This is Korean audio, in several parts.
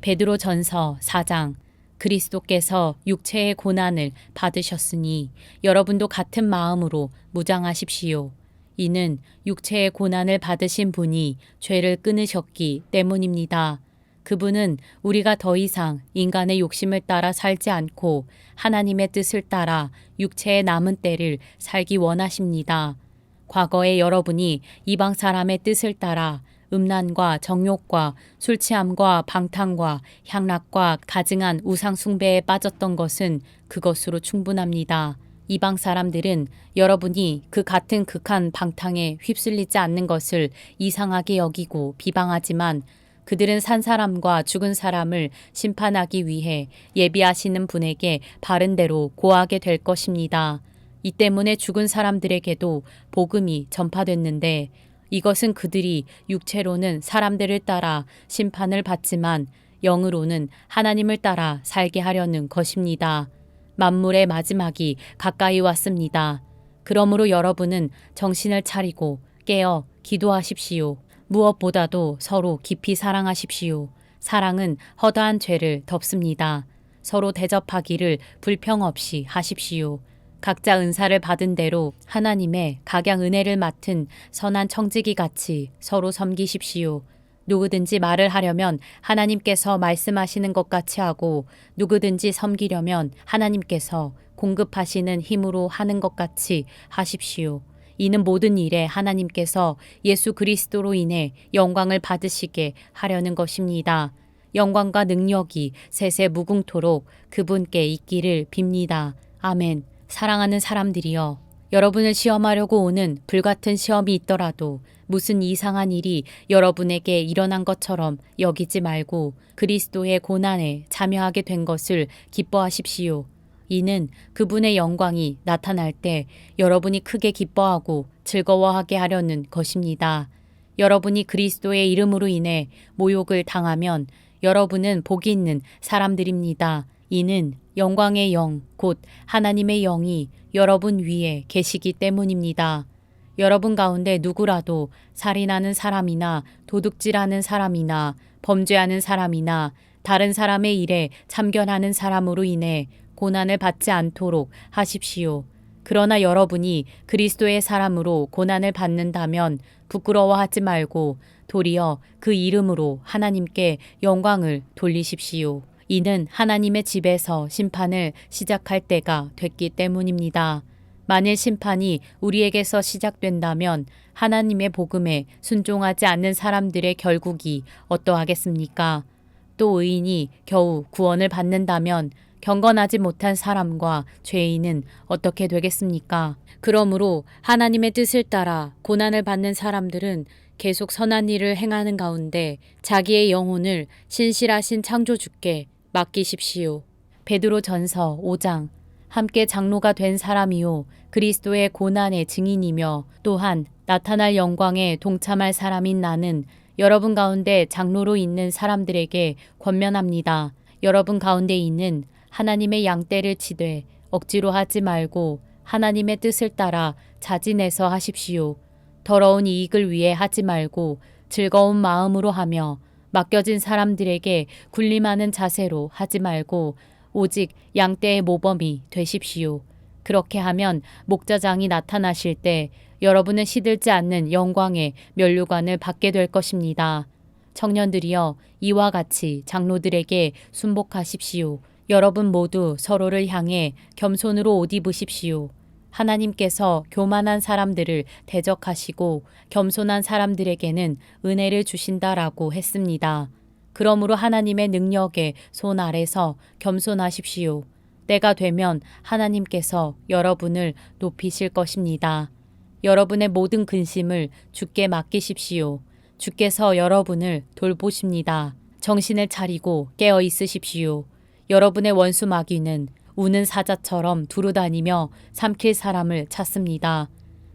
베드로전서 4장. 그리스도께서 육체의 고난을 받으셨으니 여러분도 같은 마음으로 무장하십시오. 이는 육체의 고난을 받으신 분이 죄를 끊으셨기 때문입니다. 그분은 우리가 더 이상 인간의 욕심을 따라 살지 않고 하나님의 뜻을 따라 육체의 남은 때를 살기 원하십니다. 과거에 여러분이 이방 사람의 뜻을 따라 음란과 정욕과 술 취함과 방탕과 향락과 가증한 우상 숭배에 빠졌던 것은 그것으로 충분합니다. 이방 사람들은 여러분이 그 같은 극한 방탕에 휩쓸리지 않는 것을 이상하게 여기고 비방하지만 그들은 산 사람과 죽은 사람을 심판하기 위해 예비하시는 분에게 바른 대로 고하게 될 것입니다. 이 때문에 죽은 사람들에게도 복음이 전파됐는데 이것은 그들이 육체로는 사람들을 따라 심판을 받지만 영으로는 하나님을 따라 살게 하려는 것입니다. 만물의 마지막이 가까이 왔습니다. 그러므로 여러분은 정신을 차리고 깨어 기도하십시오. 무엇보다도 서로 깊이 사랑하십시오. 사랑은 허다한 죄를 덮습니다. 서로 대접하기를 불평 없이 하십시오. 각자 은사를 받은 대로 하나님의 각양 은혜를 맡은 선한 청지기 같이 서로 섬기십시오. 누구든지 말을 하려면 하나님께서 말씀하시는 것 같이 하고 누구든지 섬기려면 하나님께서 공급하시는 힘으로 하는 것 같이 하십시오. 이는 모든 일에 하나님께서 예수 그리스도로 인해 영광을 받으시게 하려는 것입니다. 영광과 능력이 세세 무궁토록 그분께 있기를 빕니다. 아멘. 사랑하는 사람들이여, 여러분을 시험하려고 오는 불같은 시험이 있더라도 무슨 이상한 일이 여러분에게 일어난 것처럼 여기지 말고 그리스도의 고난에 참여하게 된 것을 기뻐하십시오. 이는 그분의 영광이 나타날 때 여러분이 크게 기뻐하고 즐거워하게 하려는 것입니다. 여러분이 그리스도의 이름으로 인해 모욕을 당하면 여러분은 복이 있는 사람들입니다. 이는 영광의 영, 곧 하나님의 영이 여러분 위에 계시기 때문입니다. 여러분 가운데 누구라도 살인하는 사람이나 도둑질하는 사람이나 범죄하는 사람이나 다른 사람의 일에 참견하는 사람으로 인해 고난을 받지 않도록 하십시오. 그러나 여러분이 그리스도의 사람으로 고난을 받는다면 부끄러워하지 말고 도리어 그 이름으로 하나님께 영광을 돌리십시오. 이는 하나님의 집에서 심판을 시작할 때가 됐기 때문입니다. 만일 심판이 우리에게서 시작된다면 하나님의 복음에 순종하지 않는 사람들의 결국이 어떠하겠습니까? 또 의인이 겨우 구원을 받는다면 경건하지 못한 사람과 죄인은 어떻게 되겠습니까? 그러므로 하나님의 뜻을 따라 고난을 받는 사람들은 계속 선한 일을 행하는 가운데 자기의 영혼을 신실하신 창조주께 맡기십시오. 베드로전서 5장. 함께 장로가 된 사람이요 그리스도의 고난의 증인이며 또한 나타날 영광에 동참할 사람인 나는 여러분 가운데 장로로 있는 사람들에게 권면합니다. 여러분 가운데 있는 하나님의 양떼를 치되 억지로 하지 말고 하나님의 뜻을 따라 자진해서 하십시오. 더러운 이익을 위해 하지 말고 즐거운 마음으로 하며 맡겨진 사람들에게 군림하는 자세로 하지 말고 오직 양떼의 모범이 되십시오. 그렇게 하면 목자장이 나타나실 때 여러분은 시들지 않는 영광의 면류관을 받게 될 것입니다. 청년들이여, 이와 같이 장로들에게 순복하십시오. 여러분 모두 서로를 향해 겸손으로 옷 입으십시오. 하나님께서 교만한 사람들을 대적하시고 겸손한 사람들에게는 은혜를 주신다라고 했습니다. 그러므로 하나님의 능력의 손 아래서 겸손하십시오. 때가 되면 하나님께서 여러분을 높이실 것입니다. 여러분의 모든 근심을 주께 맡기십시오. 주께서 여러분을 돌보십니다. 정신을 차리고 깨어 있으십시오. 여러분의 원수 마귀는 우는 사자처럼 두루다니며 삼킬 사람을 찾습니다.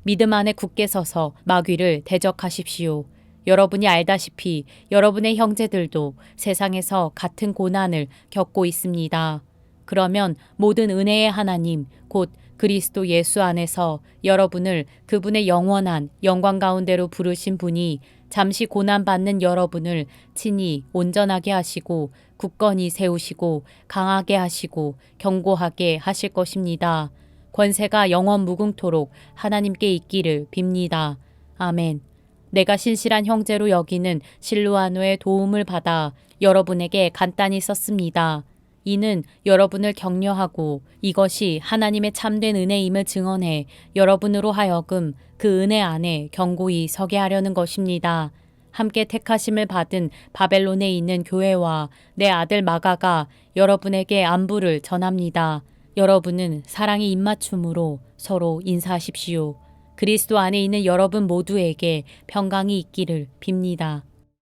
믿음 안에 굳게 서서 마귀를 대적하십시오. 여러분이 알다시피 여러분의 형제들도 세상에서 같은 고난을 겪고 있습니다. 그러면 모든 은혜의 하나님, 곧 그리스도 예수 안에서 여러분을 그분의 영원한 영광 가운데로 부르신 분이 잠시 고난받는 여러분을 친히 온전하게 하시고 굳건히 세우시고 강하게 하시고 견고하게 하실 것입니다. 권세가 영원 무궁토록 하나님께 있기를 빕니다. 아멘. 내가 신실한 형제로 여기는 실루아노의 도움을 받아 여러분에게 간단히 썼습니다. 이는 여러분을 격려하고 이것이 하나님의 참된 은혜임을 증언해 여러분으로 하여금 그 은혜 안에 견고히 서게 하려는 것입니다. 함께 택하심을 받은 바벨론에 있는 교회와 내 아들 마가가 여러분에게 안부를 전합니다. 여러분은 사랑의 입맞춤으로 서로 인사하십시오. 그리스도 안에 있는 여러분 모두에게 평강이 있기를 빕니다.